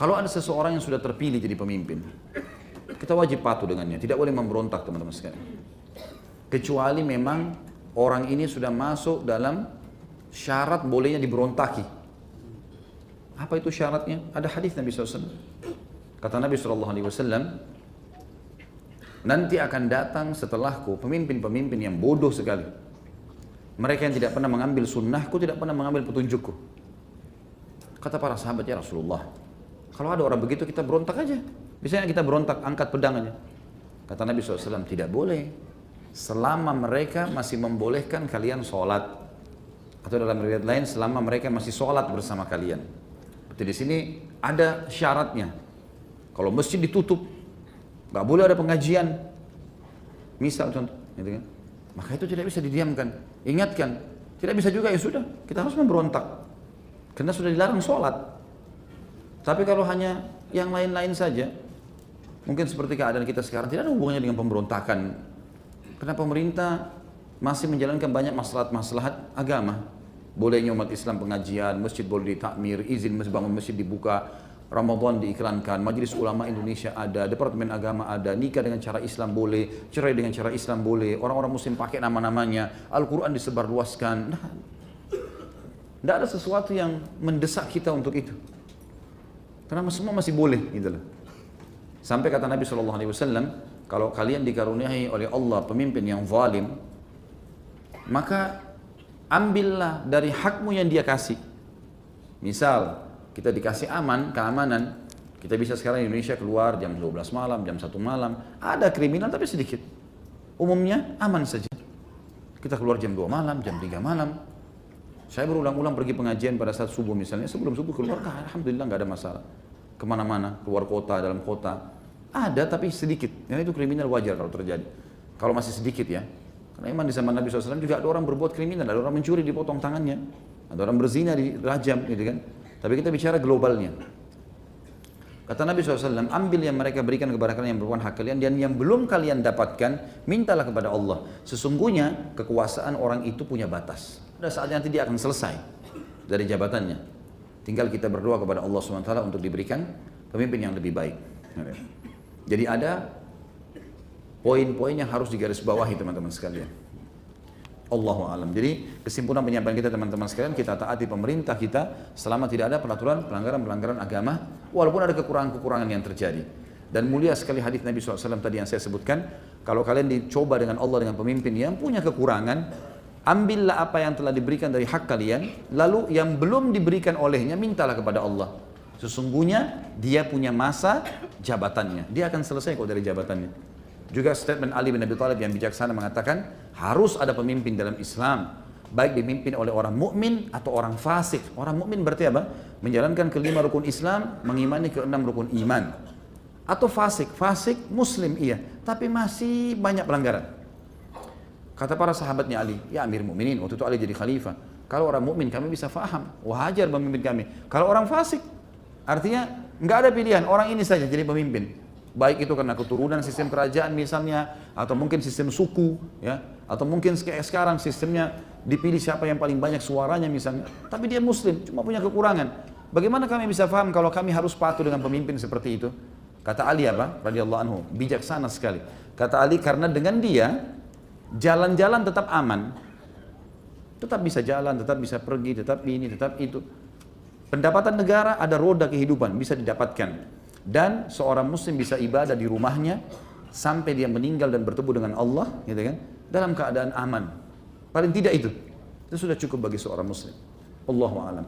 Kalau ada seseorang yang sudah terpilih jadi pemimpin, kita wajib patuh dengannya, tidak boleh memberontak teman-teman sekalian. Kecuali memang orang ini sudah masuk dalam syarat bolehnya diberontaki. Apa itu syaratnya? Ada hadis Nabi SAW. Kata Nabi SAW, nanti akan datang setelahku pemimpin-pemimpin yang bodoh sekali. Mereka yang tidak pernah mengambil sunnahku, tidak pernah mengambil petunjukku. Kata para sahabat, ya Rasulullah, kalau ada orang begitu kita berontak aja. Biasanya kita berontak, angkat pedang aja. Kata Nabi SAW, tidak boleh. Selama mereka masih membolehkan kalian sholat. Atau dalam riwayat lain, selama mereka masih sholat bersama kalian. Berarti di sini ada syaratnya. Kalau masjid ditutup, nggak boleh ada pengajian. Misal contoh, gitu kan? Maka itu tidak bisa didiamkan. Ingatkan, tidak bisa juga, ya sudah, kita harus memberontak. Karena sudah dilarang sholat. Tapi kalau hanya yang lain-lain saja, mungkin seperti keadaan kita sekarang, tidak ada hubungannya dengan pemberontakan. Karena pemerintah masih menjalankan banyak maslahat-maslahat agama. Bolehnya umat Islam pengajian, masjid boleh ditakmir, izin bangun masjid dibuka, Ramadan diiklankan, Majelis Ulama Indonesia ada, Departemen Agama ada, nikah dengan cara Islam boleh, cerai dengan cara Islam boleh, orang-orang muslim pakai nama-namanya, Al-Quran disebarluaskan. Nah, tidak ada sesuatu yang mendesak kita untuk itu. Karena semua masih boleh, gitu loh. Sampai kata Nabi SAW, kalau kalian dikaruniai oleh Allah pemimpin yang zalim, maka ambillah dari hakmu yang dia kasih. Misal, kita dikasih keamanan, kita bisa sekarang di Indonesia keluar jam 12 malam, jam 1 malam, ada kriminal tapi sedikit. Umumnya aman saja. Kita keluar jam 2 malam, jam 3 malam. Saya berulang-ulang pergi pengajian pada saat subuh misalnya, sebelum subuh keluar, alhamdulillah nggak ada masalah. Kemana-mana, keluar kota, dalam kota, ada tapi sedikit. Yang itu kriminal wajar kalau terjadi. Kalau masih sedikit ya. Karena memang di zaman Nabi SAW juga ada orang berbuat kriminal, ada orang mencuri dipotong tangannya, ada orang berzina dirajam, gitu kan. Tapi kita bicara globalnya. Kata Nabi SAW, ambil yang mereka berikan kepada kalian yang merupakan hak kalian, dan yang belum kalian dapatkan, mintalah kepada Allah. Sesungguhnya kekuasaan orang itu punya batas. Pada saatnya nanti dia akan selesai dari jabatannya. Tinggal kita berdoa kepada Allah SWT untuk diberikan pemimpin yang lebih baik. Jadi ada poin-poin yang harus digarisbawahi teman-teman sekalian. Allahu a'lam. Jadi kesimpulan penyampaian kita teman-teman sekalian, kita taati pemerintah kita selama tidak ada pelanggaran-pelanggaran agama, walaupun ada kekurangan-kekurangan yang terjadi. Dan mulia sekali hadis Nabi SAW tadi yang saya sebutkan, kalau kalian dicoba dengan Allah dengan pemimpin yang punya kekurangan, ambillah apa yang telah diberikan dari hak kalian, lalu yang belum diberikan olehnya mintalah kepada Allah. Sesungguhnya dia punya masa jabatannya, dia akan selesai kok dari jabatannya. Juga statement Ali bin Abi Thalib yang bijaksana mengatakan harus ada pemimpin dalam Islam, baik dipimpin oleh orang mukmin atau orang fasik. Orang mukmin berarti apa? Menjalankan kelima rukun Islam, mengimani keenam rukun iman. Atau fasik, muslim iya, tapi masih banyak pelanggaran. Kata para sahabatnya Ali, ya Amir Mukminin, waktu itu Ali jadi khalifah. Kalau orang mukmin kami bisa faham, wajar pemimpin kami. Kalau orang fasik, artinya nggak ada pilihan, orang ini saja jadi pemimpin. Baik itu karena keturunan sistem kerajaan misalnya, atau mungkin sistem suku, ya, atau mungkin sekarang sistemnya dipilih siapa yang paling banyak suaranya misalnya. Tapi dia muslim, cuma punya kekurangan. Bagaimana kami bisa paham kalau kami harus patuh dengan pemimpin seperti itu? Kata Ali apa? Radhiyallahu anhu, bijaksana sekali. Kata Ali, karena dengan dia jalan-jalan tetap aman, tetap bisa jalan, tetap bisa pergi, tetap ini, tetap itu. Pendapatan negara ada roda kehidupan bisa didapatkan. Dan seorang muslim bisa ibadah di rumahnya sampai dia meninggal dan bertemu dengan Allah, gitu kan, dalam keadaan aman. Paling tidak itu sudah cukup bagi seorang muslim. Allahu a'lam.